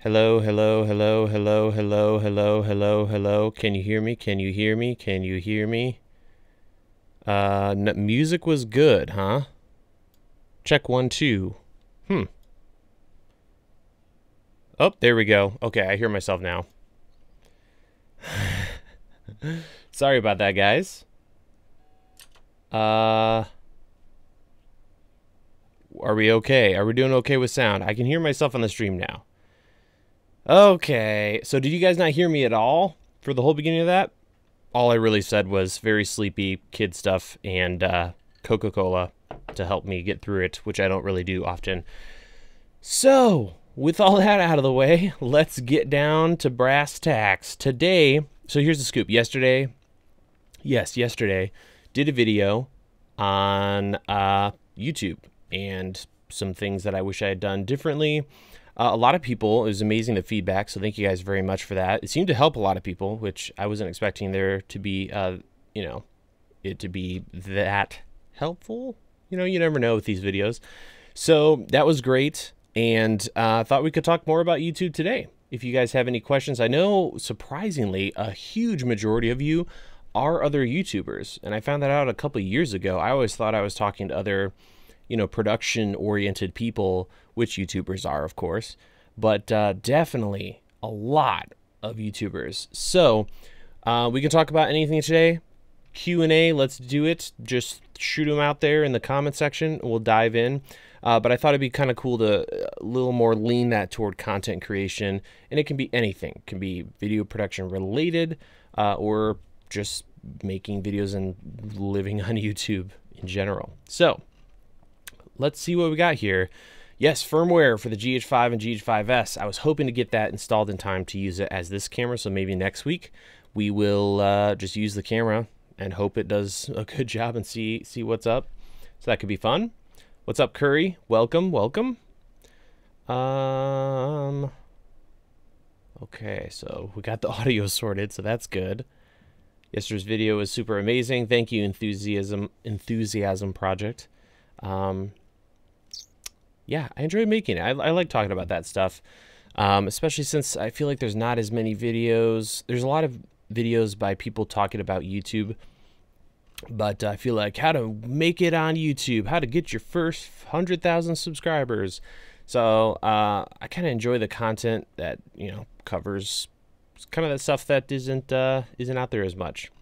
Hello, hello, hello, hello, hello, hello, hello, hello. Can you hear me? Can you hear me? Can you hear me? Music was good, huh? Check 1, 2. Hmm. Oh, there we go. Okay, I hear myself now. Sorry about that, guys. Are we okay? Are we doing okay with sound? I can hear myself on the stream now. Okay, so did you guys not hear me at all for the whole beginning of that? All I really said was very sleepy kid stuff and Coca-Cola to help me get through it, which I don't really do often. So, with all that out of the way, let's get down to brass tacks. Today, so here's the scoop. Yesterday, did a video on YouTube and some things that I wish I had done differently. A lot of people, it was amazing the feedback, so thank you guys very much for that. It seemed to help a lot of people, which I wasn't expecting there to be, it to be that helpful. You never know with these videos. So that was great, and I thought we could talk more about YouTube today. If you guys have any questions, I know, surprisingly, a huge majority of you are other YouTubers, and I found that out a couple of years ago. I always thought I was talking to other production-oriented people, which YouTubers are, of course, but definitely a lot of YouTubers. So we can talk about anything today. Q&A, let's do it. Just shoot them out there in the comment section. We'll dive in. But I thought it'd be kind of cool to a little more lean that toward content creation, and it can be anything. It can be video production related, or just making videos and living on YouTube in general. So let's see what we got here. Yes, firmware for the GH5 and GH5S. I was hoping to get that installed in time to use it as this camera, so maybe next week we will just use the camera and hope it does a good job and see what's up. So that could be fun. What's up, Curry? Welcome, welcome. Okay, so we got the audio sorted, so that's good. Yesterday's video was super amazing. Thank you, Enthusiasm Project. Yeah, I enjoy making it. I like talking about that stuff, especially since I feel like there's not as many videos. There's a lot of videos by people talking about YouTube, but I feel like how to make it on YouTube, how to get your first 100,000 subscribers. So I kind of enjoy the content that covers kind of the stuff that isn't out there as much.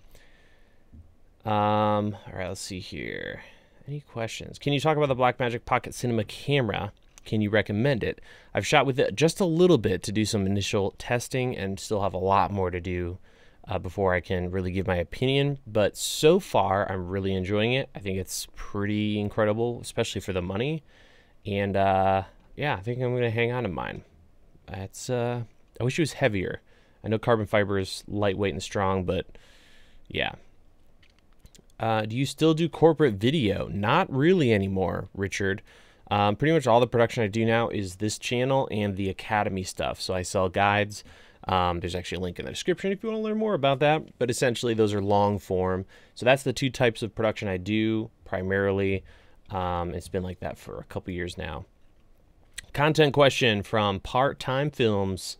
All right, let's see here. Any questions? Can you talk about the Blackmagic Pocket Cinema camera? Can you recommend it? I've shot with it just a little bit to do some initial testing and still have a lot more to do before I can really give my opinion. But so far, I'm really enjoying it. I think it's pretty incredible, especially for the money. And yeah, I think I'm going to hang on to mine. I wish it was heavier. I know carbon fiber is lightweight and strong, but yeah. Do you still do corporate video? Not really anymore, Richard. Pretty much all the production I do now is this channel and the Academy stuff. So I sell guides. There's actually a link in the description if you want to learn more about that. But essentially, those are long form. So that's the two types of production I do primarily. It's been like that for a couple years now. Content question from Part-Time Films.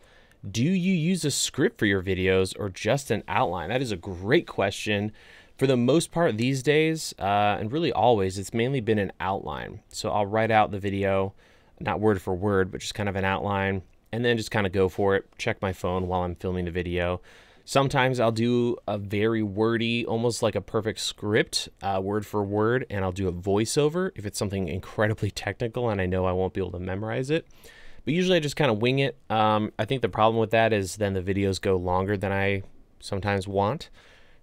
Do you use a script for your videos or just an outline? That is a great question. For the most part these days, and really always, it's mainly been an outline. So I'll write out the video, not word for word, but just kind of an outline, and then just kind of go for it, check my phone while I'm filming the video. Sometimes I'll do a very wordy, almost like a perfect script, word for word, and I'll do a voiceover if it's something incredibly technical and I know I won't be able to memorize it. But usually I just kind of wing it. I think the problem with that is then the videos go longer than I sometimes want.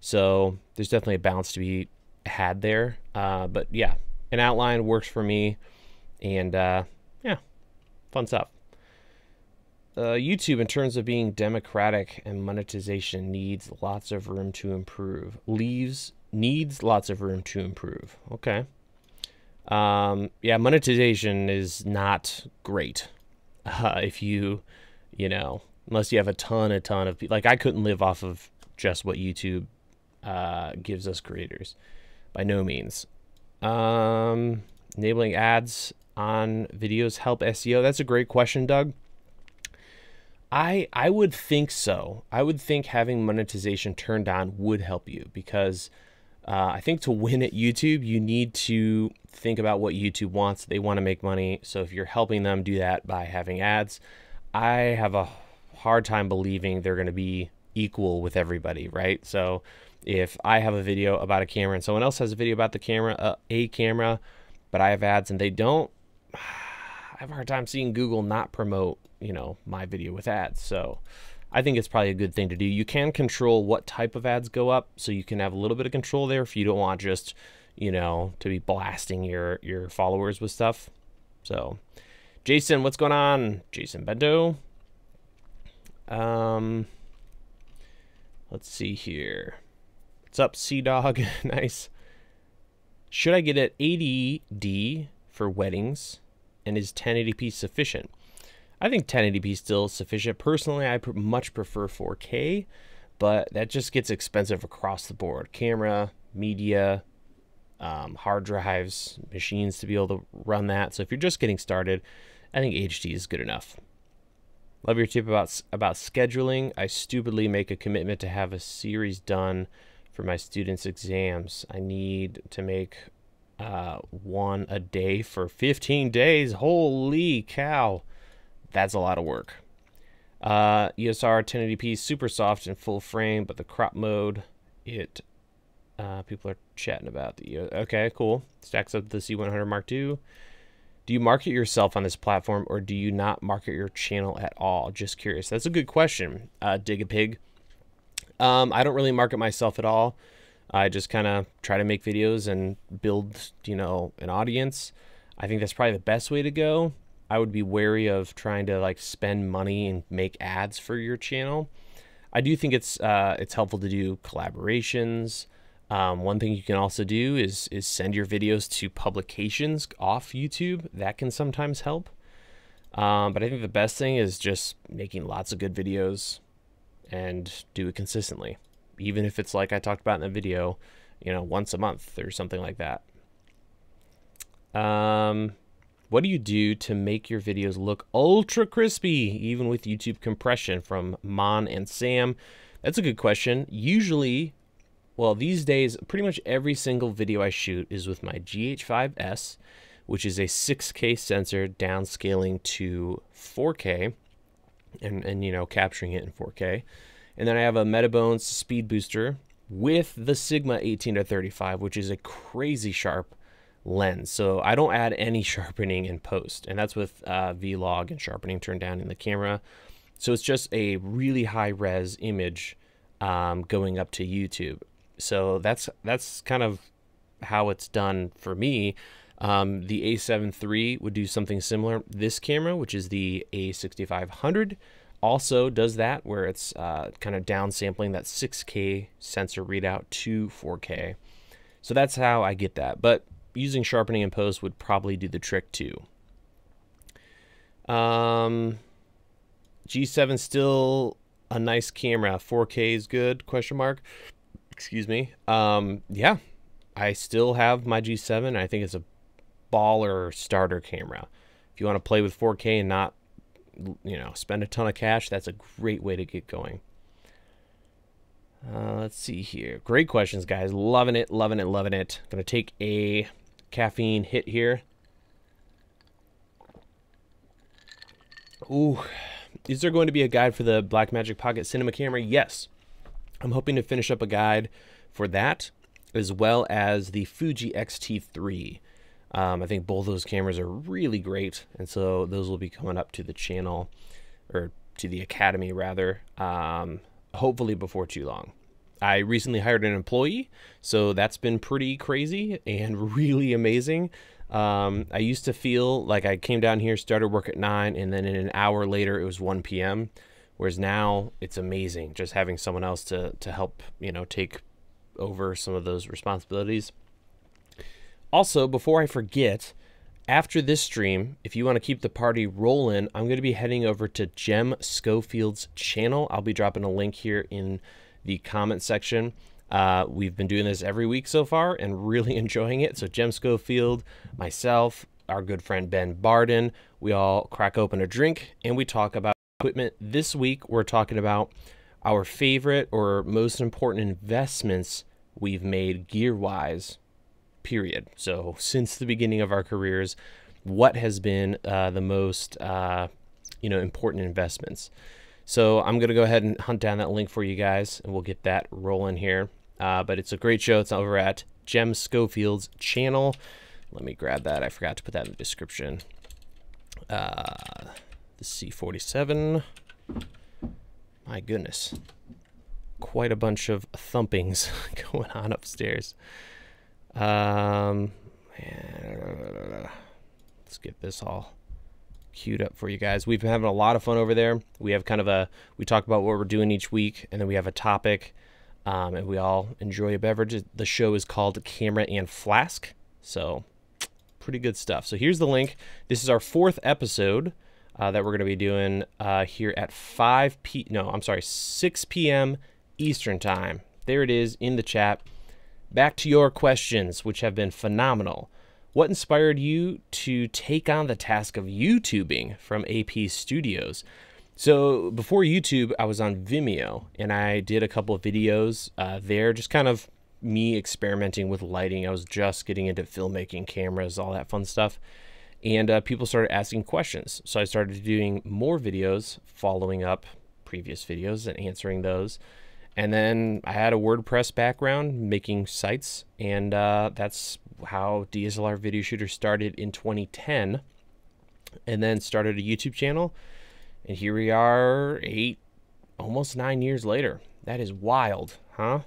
So there's definitely a balance to be had there. But yeah, an outline works for me. And yeah, fun stuff. YouTube, in terms of being democratic and monetization, needs lots of room to improve. Needs lots of room to improve. Okay. Yeah, monetization is not great. If unless you have a ton of people. Like, I couldn't live off of just what YouTube gives us creators, by no means. Enabling ads on videos help SEO. That's a great question, Doug. I would think so. I would think having monetization turned on would help you, because I think to win at YouTube, you need to think about what YouTube wants. They want to make money. So if you're helping them do that by having ads, I have a hard time believing they're going to be equal with everybody, right? So if I have a video about a camera and someone else has a video about the camera, but I have ads and they don't, I have a hard time seeing Google not promote, you know, my video with ads. So I think it's probably a good thing to do. You can control what type of ads go up, so you can have a little bit of control there if you don't want just, you know, to be blasting your followers with stuff. So Jason, what's going on? Jason Bento. Let's see here. What's up, Sea-Dog? Nice. Should I get at 80D for weddings, and is 1080p sufficient? I think 1080p is still sufficient. Personally, I much prefer 4K, but that just gets expensive across the board. Camera, media, hard drives, machines to be able to run that. So if you're just getting started, I think HD is good enough. Love your tip about scheduling. I stupidly make a commitment to have a series done for my students' exams. I need to make one a day for 15 days. Holy cow. That's a lot of work. ESR 1080p super soft and full frame, but the crop mode, people are chatting about the, okay, cool. Stacks up to the C100 Mark II. Do you market yourself on this platform, or do you not market your channel at all? Just curious. That's a good question, Dig a Pig. I don't really market myself at all. I just kind of try to make videos and build, you know, an audience. I think that's probably the best way to go. I would be wary of trying to like spend money and make ads for your channel. I do think it's helpful to do collaborations. One thing you can also do is send your videos to publications off YouTube. That can sometimes help. But I think the best thing is just making lots of good videos and do it consistently. Even if it's like I talked about in the video, you know, once a month or something like that. What do you do to make your videos look ultra crispy, even with YouTube compression? From Mon and Sam. That's a good question. Usually, well, these days, pretty much every single video I shoot is with my GH5S, which is a 6K sensor downscaling to 4K and you know, capturing it in 4K. And then I have a Metabones speed booster with the Sigma 18-35, which is a crazy sharp lens. So I don't add any sharpening in post, and that's with Vlog and sharpening turned down in the camera. So it's just a really high res image going up to YouTube. So that's kind of how it's done for me. The A7 III would do something similar. This camera, which is the A6500, also does that, where it's kind of downsampling that 6K sensor readout to 4K. So that's how I get that. But using sharpening in post would probably do the trick too. G7 still a nice camera. 4K is good? Question mark. Excuse me. Yeah, I still have my G7. I think it's a baller starter camera. If you want to play with 4K and not, you know, spend a ton of cash, that's a great way to get going. Let's see here. Great questions, guys. Loving it, loving it, loving it. Gonna take a caffeine hit here. Ooh, is there going to be a guide for the Blackmagic Pocket Cinema camera? Yes. I'm hoping to finish up a guide for that, as well as the Fuji X-T3. I think both those cameras are really great, and so those will be coming up to the channel, or to the academy rather, hopefully before too long. I recently hired an employee, so that's been pretty crazy and really amazing. I used to feel like I came down here, started work at 9, and then in an hour later it was 1 p.m. Whereas now it's amazing just having someone else to help, you know, take over some of those responsibilities. Also, before I forget, after this stream, if you want to keep the party rolling, I'm going to be heading over to Jem Schofield's channel. I'll be dropping a link here in the comment section. We've been doing this every week so far and really enjoying it. So Jem Schofield, myself, our good friend Ben Barden, we all crack open a drink and we talk about equipment. This week, we're talking about our favorite or most important investments we've made gear-wise, period. So since the beginning of our careers, what has been the most important investments? So I'm going to go ahead and hunt down that link for you guys, and we'll get that rolling here. But it's a great show. It's over at Jem Schofield's channel. Let me grab that. I forgot to put that in the description. The C47. My goodness. Quite a bunch of thumpings going on upstairs. Let's get this all queued up for you guys. We've been having a lot of fun over there. We have kind of we talk about what we're doing each week, and then we have a topic, and we all enjoy a beverage. The show is called Camera and Flask, so pretty good stuff. So here's the link. This is our 4th episode that we're going to be doing here at 6 p.m. Eastern time. There it is in the chat. Back to your questions, which have been phenomenal. What inspired you to take on the task of YouTubing from AP Studios? So before YouTube, I was on Vimeo, and I did a couple of videos there, just kind of me experimenting with lighting. I was just getting into filmmaking, cameras, all that fun stuff. And people started asking questions. So I started doing more videos, following up previous videos and answering those. And then I had a WordPress background making sites, and that's how DSLR Video Shooter started in 2010, and then started a YouTube channel. And here we are almost 9 years later. That is wild, huh?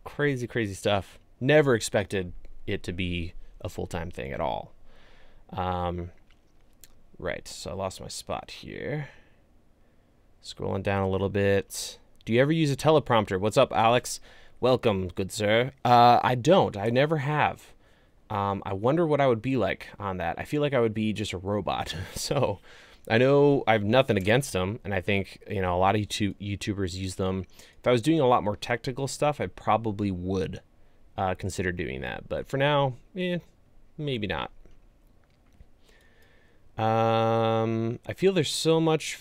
Crazy, crazy stuff. Never expected it to be a full-time thing at all. Right, so I lost my spot here. Scrolling down a little bit. Do you ever use a teleprompter? What's up, Alex? Welcome, good sir. I don't. I never have. I wonder what I would be like on that. I feel like I would be just a robot. So I know I have nothing against them, and I think a lot of YouTubers use them. If I was doing a lot more technical stuff, I probably would consider doing that. But for now, maybe not. I feel there's so much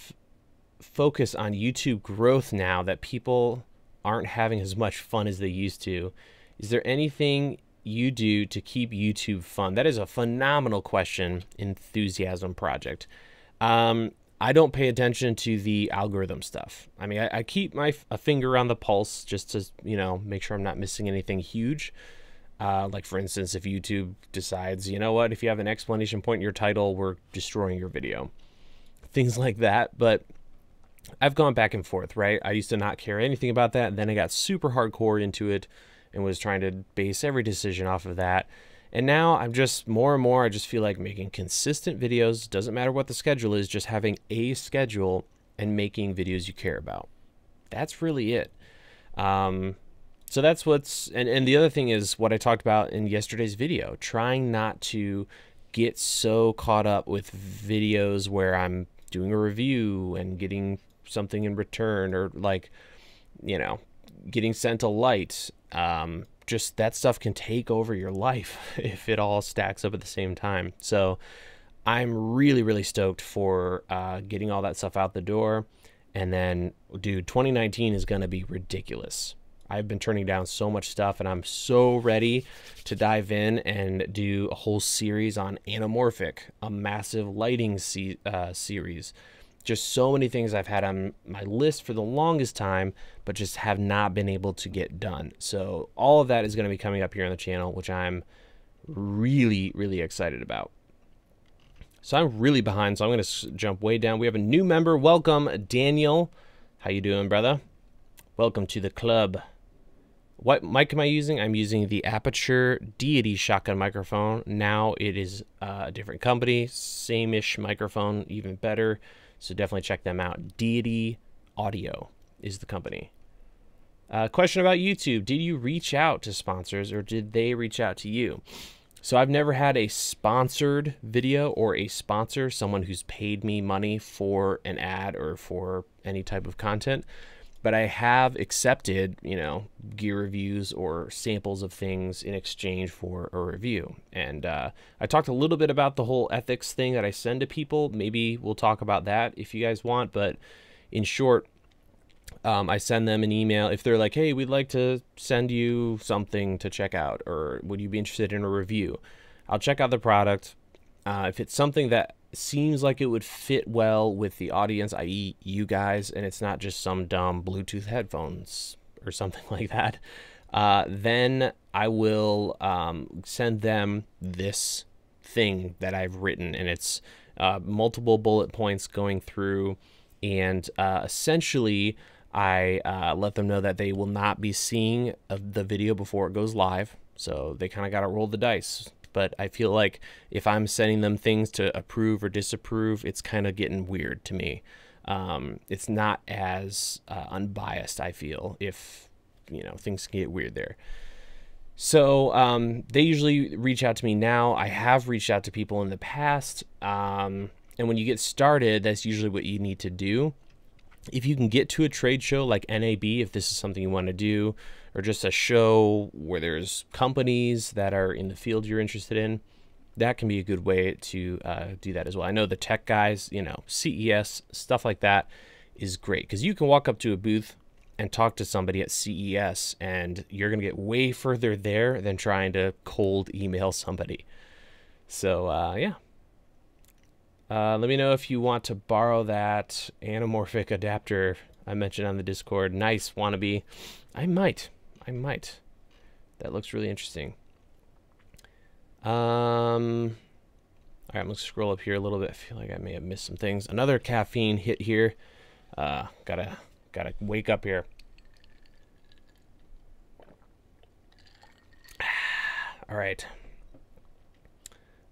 focus on YouTube growth now that people aren't having as much fun as they used to. Is there anything you do to keep YouTube fun? That is a phenomenal question, Enthusiasm Project. I don't pay attention to the algorithm stuff. I mean, I keep a finger on the pulse just to, make sure I'm not missing anything huge. Like, for instance, if YouTube decides, you know what, if you have an explanation point in your title, we're destroying your video. Things like that. But I've gone back and forth, right? I used to not care anything about that. And then I got super hardcore into it and was trying to base every decision off of that. And now I'm just more and more, I just feel like making consistent videos. Doesn't matter what the schedule is, just having a schedule and making videos you care about. That's really it. So that's and the other thing is what I talked about in yesterday's video, trying not to get so caught up with videos where I'm doing a review and getting something in return, or getting sent a light. Just that stuff can take over your life if it all stacks up at the same time. So I'm really, really stoked for getting all that stuff out the door. And then, dude, 2019 is going to be ridiculous. I've been turning down so much stuff, and I'm so ready to dive in and do a whole series on anamorphic, a massive lighting series. Just so many things I've had on my list for the longest time, but just have not been able to get done. So all of that is going to be coming up here on the channel, which I'm really, really excited about. So I'm really behind, so I'm going to jump way down. We have a new member. Welcome, Daniel. How you doing, brother? Welcome to the club. What mic am I using? I'm using the Aperture Deity shotgun microphone. Now it is a different company, same-ish microphone, even better. So definitely check them out. Deity Audio is the company. Question about YouTube. Did you reach out to sponsors, or did they reach out to you? So I've never had a sponsored video or a sponsor, someone who's paid me money for an ad or for any type of content. but I have accepted, you know, gear reviews or samples of things in exchange for a review. And I talked a little bit about the whole ethics thing that I send to people. Maybe we'll talk about that if you guys want, but in short, I send them an email if they're like, hey, we'd like to send you something to check out, or would you be interested in a review? I'll check out the product. If it's something that seems like it would fit well with the audience, i.e. you guys, and it's not just some dumb Bluetooth headphones or something like that, then I will send them this thing that I've written, and it's multiple bullet points going through, and essentially I let them know that they will not be seeing the video before it goes live, so they kind of got to roll the dice. But I feel like if I'm sending them things to approve or disapprove, it's kind of getting weird to me. It's not as unbiased, I feel, if, you know, things can get weird there. So they usually reach out to me now. I have reached out to people in the past. And when you get started, that's usually what you need to do. If you can get to a trade show like NAB, if this is something you want to do, or just a show where there's companies that are in the field you're interested in, that can be a good way to do that as well. I know the tech guys, you know, CES, stuff like that is great, because you can walk up to a booth and talk to somebody at CES, and you're going to get way further there than trying to cold email somebody. So, yeah. Let me know if you want to borrow that anamorphic adapter I mentioned on the Discord. Nice, wannabe. I might. That looks really interesting. All right, I'm gonna scroll up here a little bit. I feel like I may have missed some things. Another caffeine hit here. Gotta wake up here. All right.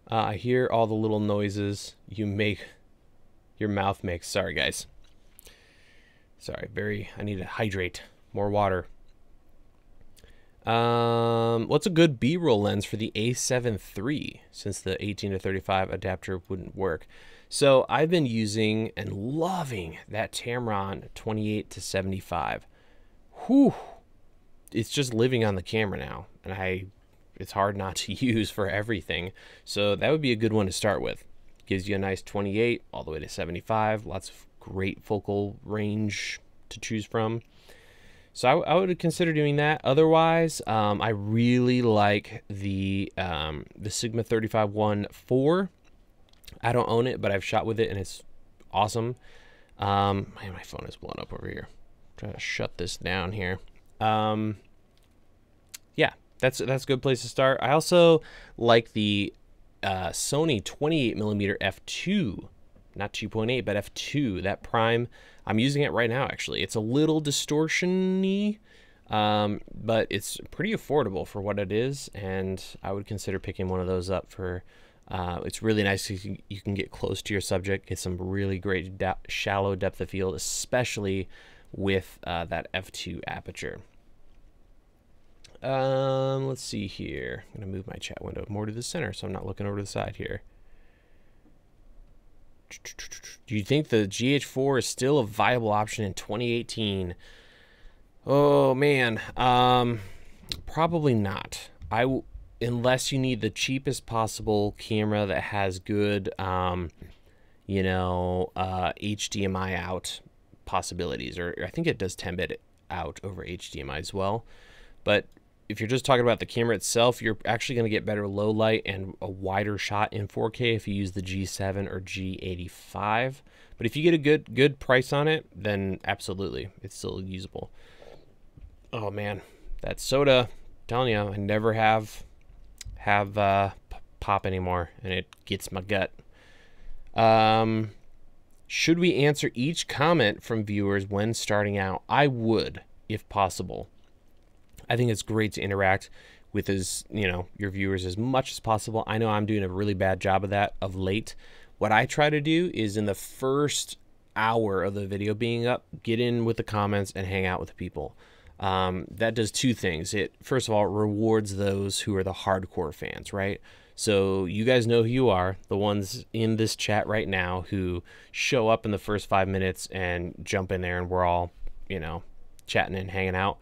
I hear all the little noises your mouth makes. Sorry, guys. Sorry, I need to hydrate. More water. What's a good B-roll lens for the A7 III, since the 18-35 adapter wouldn't work? So I've been using and loving that Tamron 28-75. Whew. It's just living on the camera now, and it's hard not to use for everything. So that would be a good one to start with. Gives you a nice 28 all the way to 75. Lots of great focal range to choose from. So I would consider doing that. Otherwise, I really like the Sigma 35-1 IV. I don't own it, but I've shot with it and it's awesome. Man, my phone is blown up over here. I'm trying to shut this down here. Yeah, that's a good place to start. I also like the Sony 28mm f2, not 2.8, but f2, that prime. I'm using it right now, actually. It's a little distortion-y, but it's pretty affordable for what it is, and I would consider picking one of those up for, it's really nice. You can get close to your subject, get some really great shallow depth of field, especially with that f2 aperture. Let's see here. I'm going to move my chat window more to the center so I'm not looking over to the side here. Do you think the GH4 is still a viable option in 2018? Oh man, probably not. Unless you need the cheapest possible camera that has good, you know, HDMI out possibilities, or I think it does 10-bit out over HDMI as well. But if you're just talking about the camera itself, you're actually going to get better low light and a wider shot in 4K if you use the G7 or G85. But if you get a good price on it, then absolutely, it's still usable. Oh man, that soda, I'm telling you, I never have pop anymore, and it gets my gut. Should we answer each comment from viewers when starting out? I would, if possible. I think it's great to interact with your viewers as much as possible. I know I'm doing a really bad job of that of late. What I try to do is in the first hour of the video being up, get in with the comments and hang out with the people. That does two things. It, first of all, rewards those who are the hardcore fans, right? So you guys know who you are, the ones in this chat right now who show up in the first 5 minutes and jump in there, and we're all, chatting and hanging out.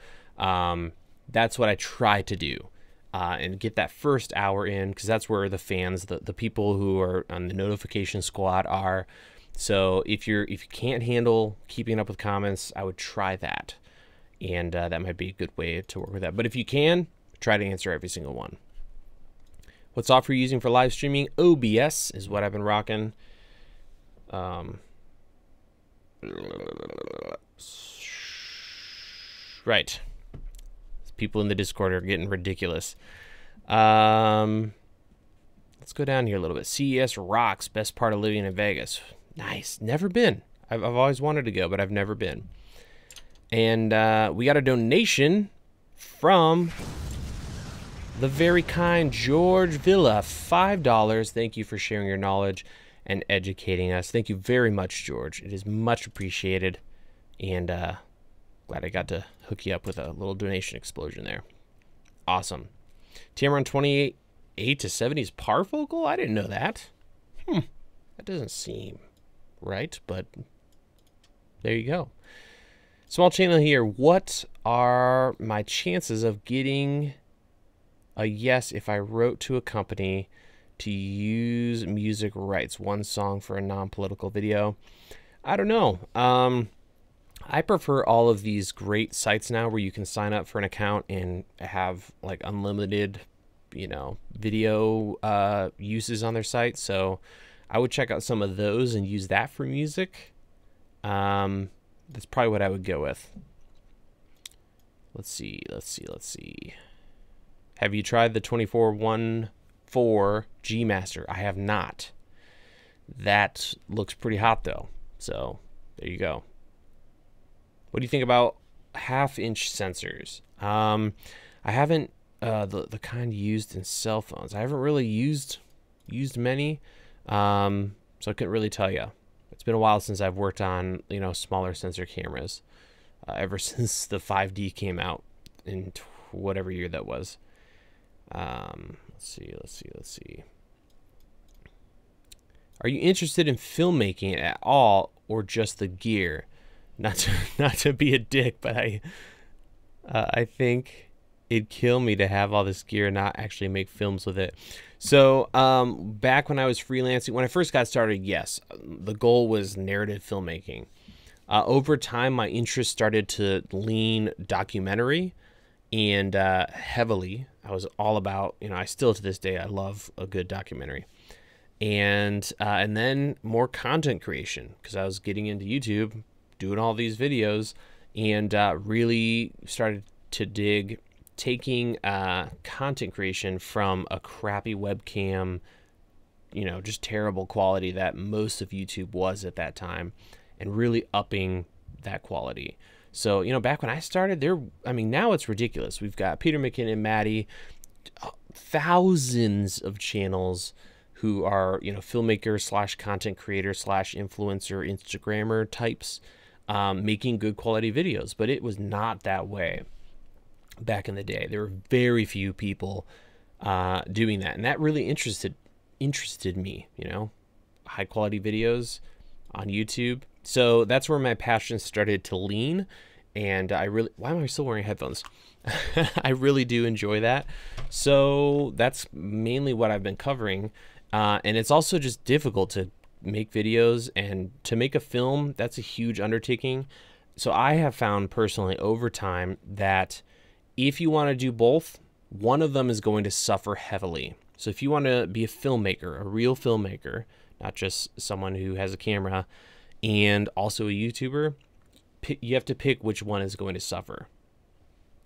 That's what I try to do, and get that first hour in, because that's where the fans, the people who are on the notification squad are. So if you can't handle keeping up with comments, I would try that, and that might be a good way to work with that. But if you can, try to answer every single one. What software are you using for live streaming? OBS is what I've been rocking. Right. People in the Discord are getting ridiculous. Let's go down here a little bit. CES rocks. Best part of living in Vegas. Nice. Never been. I've always wanted to go, but I've never been. And we got a donation from the very kind George Villa, $5. Thank you for sharing your knowledge and educating us. Thank you very much, George. It is much appreciated. And glad I got to hook you up with a little donation explosion there. Awesome. Tamron 28 to 70 is parfocal? I didn't know that. That doesn't seem right, but there you go. Small channel here. What are my chances of getting a yes if I wrote to a company to use music rights, one song for a non-political video? I don't know. I prefer all of these great sites now where you can sign up for an account and have like unlimited, you know, video uses on their site. So I would check out some of those and use that for music. That's probably what I would go with. Let's see. Have you tried the 2414 G Master? I have not. That looks pretty hot though. So there you go. What do you think about half-inch sensors? I haven't the kind used in cell phones. I haven't really used many, so I couldn't really tell you. It's been a while since I've worked on, you know, smaller sensor cameras. Ever since the 5D came out in whatever year that was. Let's see. Are you interested in filmmaking at all, or just the gear? Not to be a dick, but I think it'd kill me to have all this gear and not actually make films with it. So back when I was freelancing, when I first got started, yes, the goal was narrative filmmaking. Over time, my interest started to lean documentary, and heavily, I was all about, you know, I still to this day, I love a good documentary. And then more content creation, because I was getting into YouTube, doing all these videos, and really started to dig taking content creation from a crappy webcam, you know, just terrible quality that most of YouTube was at that time, and really upping that quality. So, you know, back when I started, I mean, now it's ridiculous. We've got Peter McKinnon, Maddie, thousands of channels who are, you know, filmmaker / content creator / influencer, Instagrammer types, making good quality videos. But it was not that way back in the day. There were very few people doing that, and that really interested me, you know, high quality videos on YouTube. So that's where my passion started to lean, and why am I still wearing headphones? I really do enjoy that. So that's mainly what I've been covering, and it's also just difficult to make videos, and to make a film, that's a huge undertaking. So I have found personally over time that if you want to do both, one of them is going to suffer heavily. So if you want to be a filmmaker, a real filmmaker, not just someone who has a camera, and also a YouTuber, you have to pick which one is going to suffer.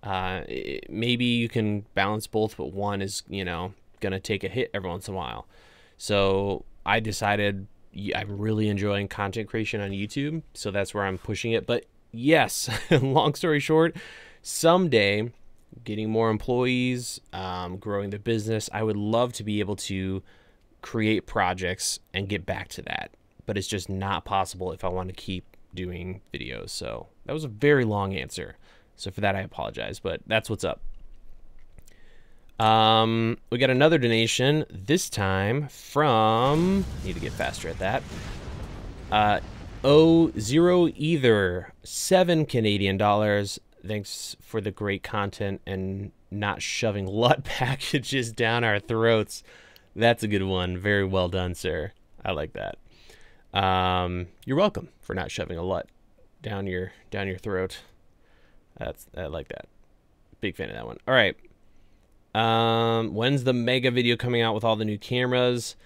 Maybe you can balance both, but one is, you know, going to take a hit every once in a while. So I decided I'm really enjoying content creation on YouTube, so that's where I'm pushing it. But yes, long story short, someday, getting more employees, growing the business, I would love to be able to create projects and get back to that. But it's just not possible if I want to keep doing videos. So that was a very long answer. So for that, I apologize, but that's what's up. We got another donation, this time from, need to get faster at that. Zero either, $7 Canadian. Thanks for the great content and not shoving LUT packages down our throats. That's a good one. Very well done, sir. I like that. You're welcome for not shoving a LUT down your throat. I like that. Big fan of that one. All right. When's the mega video coming out with all the new cameras?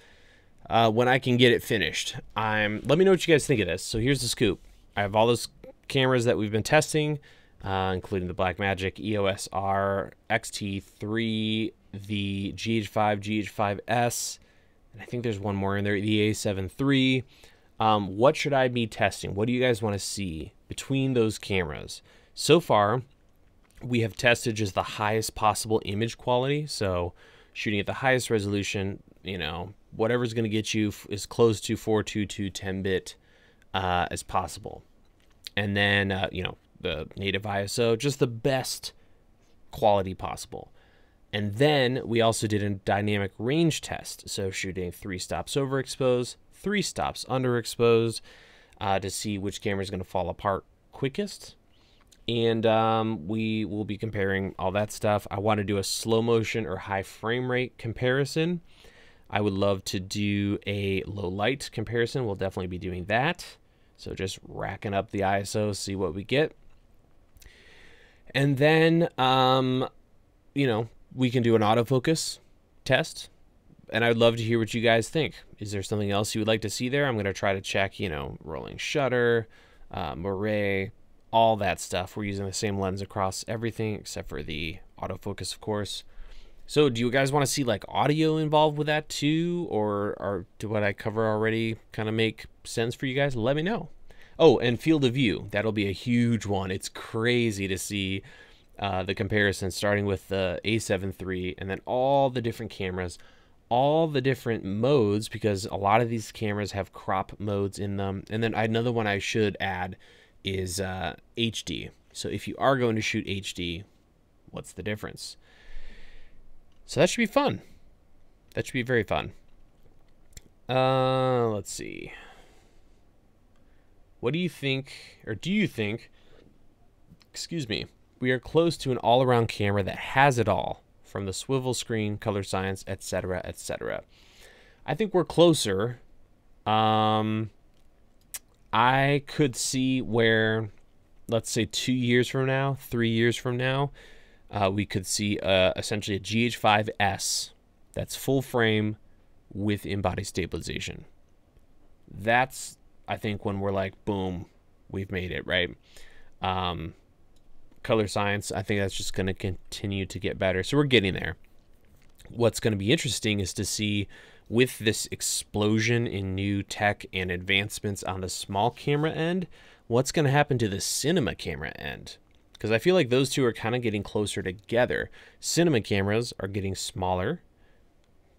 When I can get it finished. Let me know what you guys think of this. So here's the scoop. I have all those cameras that we've been testing, including the Blackmagic EOS R XT3, the GH5, GH5S, and I think there's one more in there, the A7 III. What should I be testing? What do you guys want to see between those cameras? So far, we have tested just the highest possible image quality. So shooting at the highest resolution, you know, whatever's going to get you as close to 422 10-bit as possible. And then, you know, the native ISO, just the best quality possible. And then we also did a dynamic range test. So shooting 3 stops overexposed, 3 stops underexposed to see which camera is going to fall apart quickest. And we will be comparing all that stuff. I want to do a slow motion or high frame rate comparison. I would love to do a low light comparison. We'll definitely be doing that. So just racking up the ISO, see what we get. And then, you know, we can do an autofocus test. And I'd love to hear what you guys think. Is there something else you would like to see there? I'm going to try to check, you know, rolling shutter, moire, all that stuff. We're using the same lens across everything except for the autofocus, of course. So do you guys want to see like audio involved with that too? Or do what I cover already kind of make sense for you guys? Let me know. Oh, and field of view. That'll be a huge one. It's crazy to see the comparison starting with the A7 III and then all the different cameras, all the different modes, because a lot of these cameras have crop modes in them. And then another one I should add is HD. So if you are going to shoot HD, what's the difference? So that should be fun. That should be very fun. Let's see. What do you think, or do you think, excuse me, we are close to an all-around camera that has it all, from the swivel screen, color science, etc., etc.? I think we're closer. I could see where, let's say 2 years from now, 3 years from now, we could see essentially a GH5S that's full frame with in-body stabilization. That's, I think, when we're like, boom, we've made it, right? Color science, I think that's just going to continue to get better. So we're getting there. What's going to be interesting is to see, with this explosion in new tech and advancements on the small camera end, what's going to happen to the cinema camera end? Because I feel like those two are kind of getting closer together. Cinema cameras are getting smaller.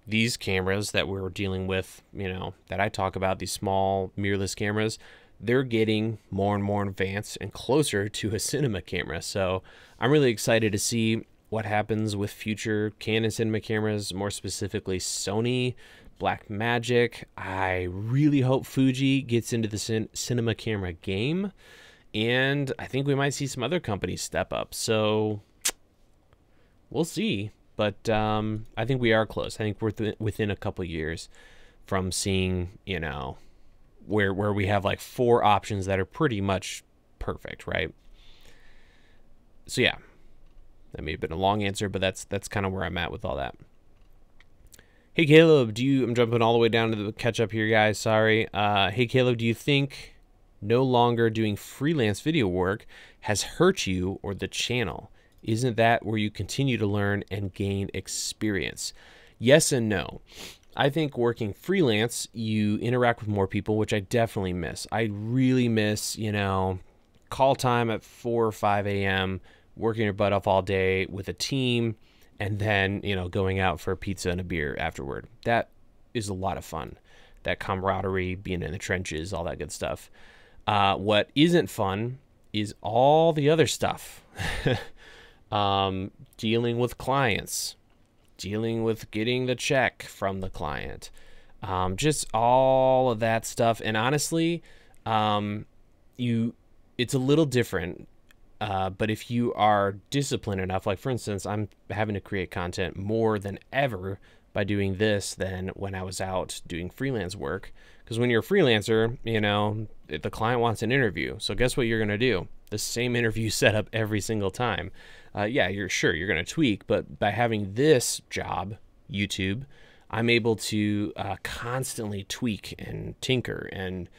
These cameras that we're dealing with, you know, that I talk about, these small mirrorless cameras, they're getting more and more advanced and closer to a cinema camera. So I'm really excited to see what happens with future Canon cinema cameras, more specifically Sony, Blackmagic. I really hope Fuji gets into the cinema camera game. And I think we might see some other companies step up. So we'll see. But I think we are close. I think we're within a couple years from seeing, you know, where we have like 4 options that are pretty much perfect, right? So yeah, that may have been a long answer, but that's kind of where I'm at with all that. Hey Caleb, I'm jumping all the way down to the catch up here, guys. Sorry. Hey Caleb, do you think no longer doing freelance video work has hurt you or the channel? Isn't that where you continue to learn and gain experience? Yes and no. I think working freelance, you interact with more people, which I definitely miss. I really miss, you know, call time at 4 or 5 a.m., working your butt off all day with a team, and then, you know, going out for a pizza and a beer afterward. That is a lot of fun. That camaraderie, being in the trenches, all that good stuff. What isn't fun is all the other stuff. Dealing with clients, dealing with getting the check from the client, just all of that stuff. And honestly, it's a little different But if you are disciplined enough, like for instance, I'm having to create content more than ever by doing this than when I was out doing freelance work. Because when you're a freelancer, you know, if the client wants an interview. So guess what you're going to do? The same interview setup every single time. Yeah, you're going to tweak, but by having this job, YouTube, I'm able to constantly tweak and tinker and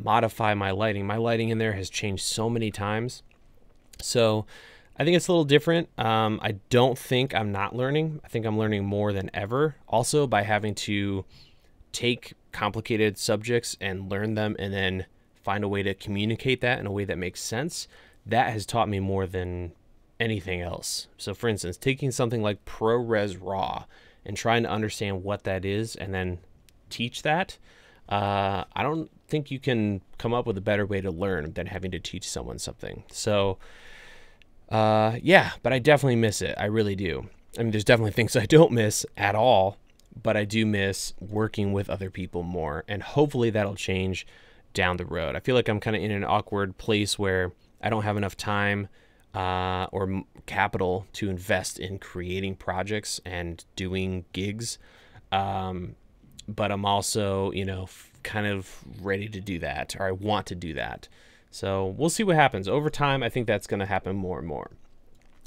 modify my lighting. My lighting in there has changed so many times. So I think it's a little different. I don't think I'm not learning. I think I'm learning more than ever. Also by having to take complicated subjects and learn them and then find a way to communicate that in a way that makes sense. That has taught me more than anything else. So for instance, taking something like ProRes RAW and trying to understand what that is and then teach that, I don't think you can come up with a better way to learn than having to teach someone something. So yeah, but I definitely miss it. I really do. I mean, there's definitely things I don't miss at all, but I do miss working with other people more, and hopefully that'll change down the road. I feel like I'm kind of in an awkward place where I don't have enough time or capital to invest in creating projects and doing gigs. But I'm also, you know, kind of ready to do that, or I want to do that. So we'll see what happens. Over time, I think that's going to happen more and more.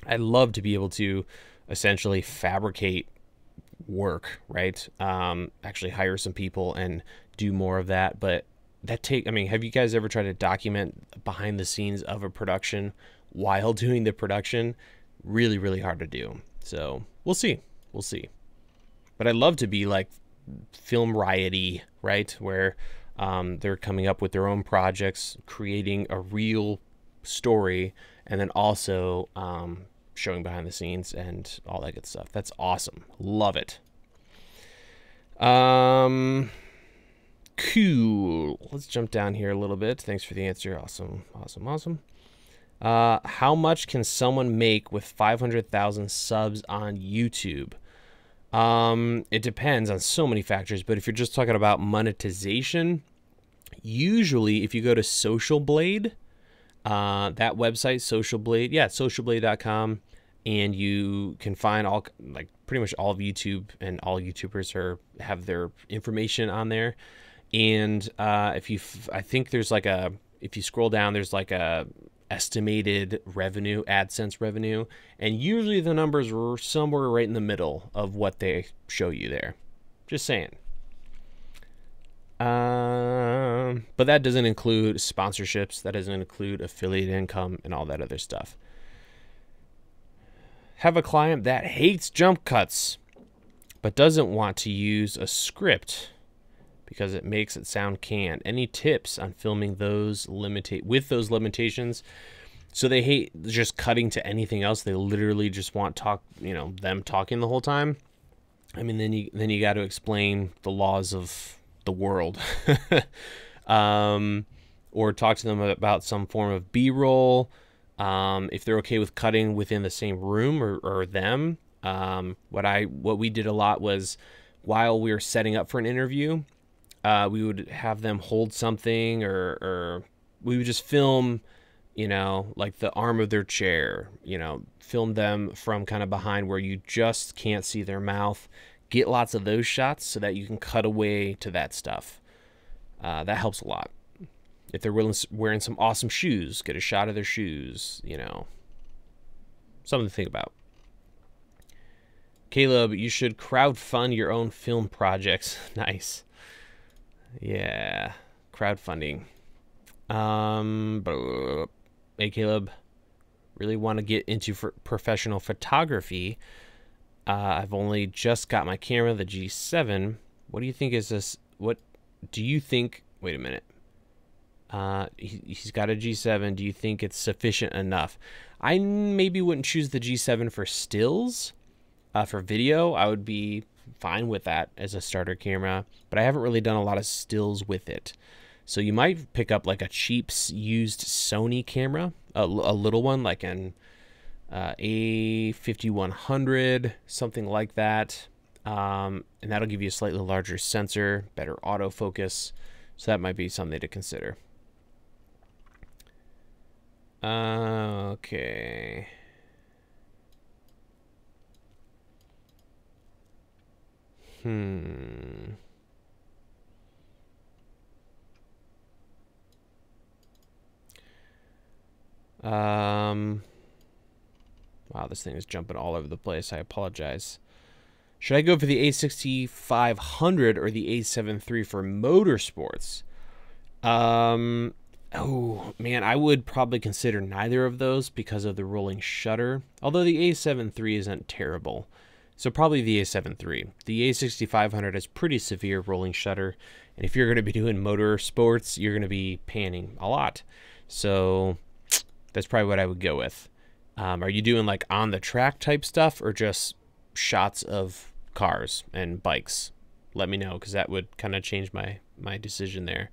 I'd love to be able to essentially fabricate work, right? Actually hire some people and do more of that. But I mean, have you guys ever tried to document behind the scenes of a production while doing the production? Really, really hard to do. So we'll see. We'll see. But I'd love to be like Film Riot-y, right? Where they're coming up with their own projects, creating a real story, and then also showing behind the scenes and all that good stuff. That's awesome. Love it. Cool. Let's jump down here a little bit. Thanks for the answer. Awesome. Awesome. Awesome. How much can someone make with 500,000 subs on YouTube? It depends on so many factors, but if you're just talking about monetization, usually if you go to Social Blade, that website, Social Blade, yeah, socialblade.com, and you can find all, like pretty much all of YouTube, and all YouTubers have their information on there. And I think there's like if you scroll down, there's like a estimated revenue, AdSense revenue, and usually the numbers are somewhere right in the middle of what they show you there. Just saying. But that doesn't include sponsorships, that doesn't include affiliate income and all that other stuff. Have a client that hates jump cuts but doesn't want to use a script because it makes it sound canned. Any tips on filming with those limitations? So they hate just cutting to anything else. They literally just want them talking the whole time. I mean, then you got to explain the laws of the world, or talk to them about some form of B-roll. If they're okay with cutting within the same room or them. What we did a lot was, while we were setting up for an interview, we would have them hold something, or we would just film, like the arm of their chair, film them from kind of behind where you just can't see their mouth. Get lots of those shots so that you can cut away to that stuff. That helps a lot. If they're wearing some awesome shoes, get a shot of their shoes, something to think about. Caleb, you should crowdfund your own film projects. Nice. Yeah, crowdfunding. Hey Caleb, really want to get into professional photography. I've only just got my camera, the G7. What do you think is this? What do you think? Wait a minute. He's got a G7. Do you think it's sufficient enough? I maybe wouldn't choose the G7 for stills. For video, I would be fine with that as a starter camera, but I haven't really done a lot of stills with it. So you might pick up like a cheap used Sony camera, a little one, like an A5100, something like that. And that'll give you a slightly larger sensor, better autofocus. So that might be something to consider. Okay. Wow, this thing is jumping all over the place. I apologize. Should I go for the A6500 or the A7 III for motorsports? Oh, man, I would probably consider neither of those because of the rolling shutter. Although the A7 III isn't terrible. So probably the A7 III. The A6500 has pretty severe rolling shutter. And if you're going to be doing motorsports, you're going to be panning a lot. So that's probably what I would go with. Are you doing like on the track type stuff or just shots of cars and bikes? Let me know, because that would kind of change my decision there.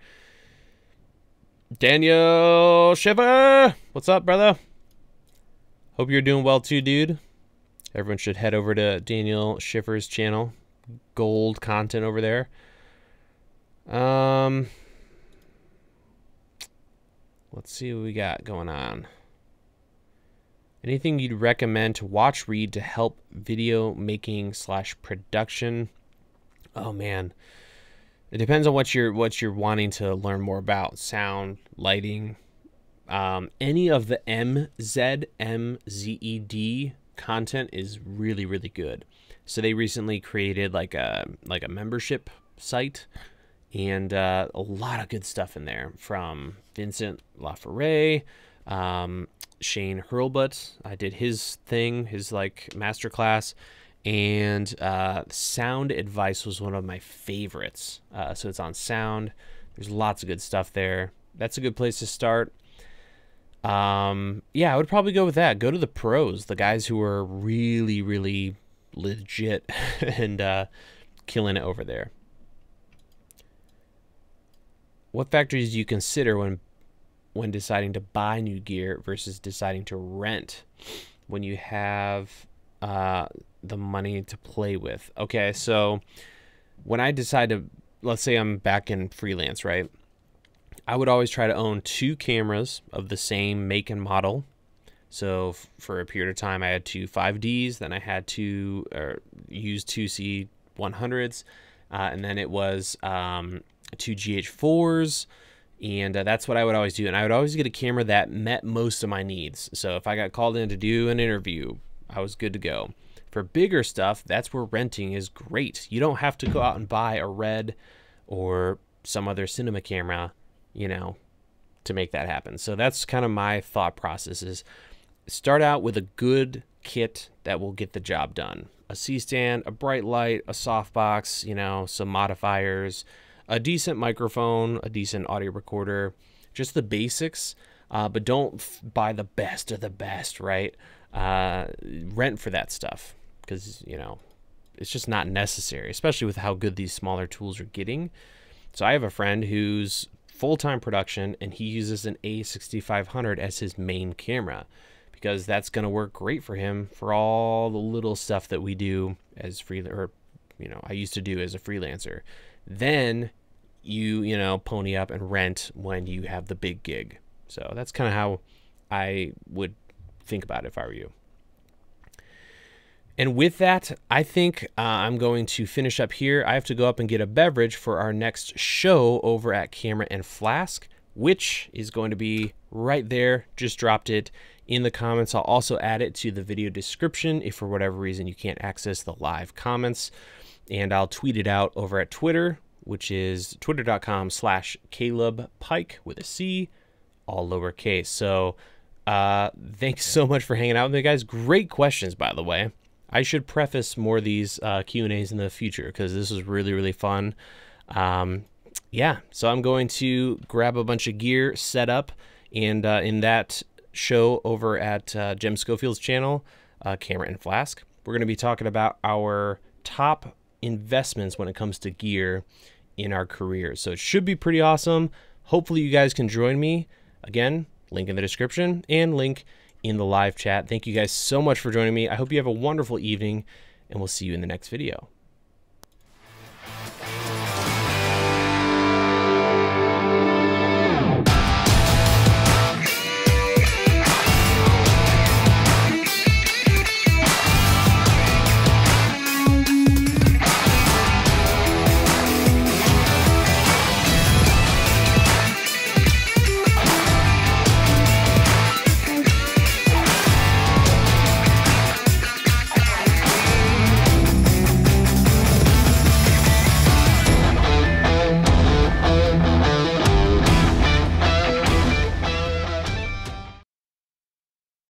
Daniel Schiffer, what's up, brother? Hope you're doing well too, dude. Everyone should head over to Daniel Schiffer's channel. Gold content over there. Let's see what we got going on. Anything you'd recommend to watch, read to help video making / production? Oh man, it depends on what you're wanting to learn more about. Sound, lighting, any of the MZED content is really, really good. So they recently created like a membership site, and a lot of good stuff in there from Vincent LaFerre, Shane Hurlbut. I did his thing, his like masterclass, and sound advice was one of my favorites. So it's on sound. There's lots of good stuff there. That's a good place to start. Yeah, I would probably go with that. Go to the pros, the guys who are really, really legit and killing it over there. What factors do you consider when deciding to buy new gear versus deciding to rent when you have the money to play with? Okay, so when I decide to, let's say I'm back in freelance, right? I would always try to own 2 cameras of the same make and model. So for a period of time, I had 2 5Ds, then I had 2 used 2 C100s, and then it was 2 GH4s. And that's what I would always do. And I would always get a camera that met most of my needs. So if I got called in to do an interview, I was good to go. For bigger stuff, that's where renting is great. You don't have to go out and buy a Red or some other cinema camera, you know, to make that happen. So that's kind of my thought process, is start out with a good kit that will get the job done. A C-stand, a bright light, a softbox, you know, some modifiers, a decent microphone, a decent audio recorder, just the basics, but don't buy the best of the best, right? Rent for that stuff, because, you know, it's just not necessary, especially with how good these smaller tools are getting. So I have a friend who's full-time production, and he uses an A6500 as his main camera, because that's going to work great for him for all the little stuff that we do as or, you know, I used to do as a freelancer. Then you know, pony up and rent when you have the big gig. So that's kind of how I would think about it if I were you. And with that, I think I'm going to finish up here. I have to go up and get a beverage for our next show over at Camera and Flask, which is going to be right there. Just dropped it in the comments. I'll also add it to the video description if for whatever reason you can't access the live comments. And I'll tweet it out over at Twitter, which is twitter.com/Caleb Pike with a C, all lowercase. So thanks so much for hanging out with me, guys. Great questions, by the way. I should preface more of these Q&As in the future, because this was really, really fun. Yeah, so I'm going to grab a bunch of gear, set up, and in that show over at Jem Schofield's channel, Camera and Flask, we're going to be talking about our top investments when it comes to gear in our careers. So it should be pretty awesome. Hopefully you guys can join me. Again, link in the description and link in the live chat. Thank you guys so much for joining me. I hope you have a wonderful evening, and we'll see you in the next video.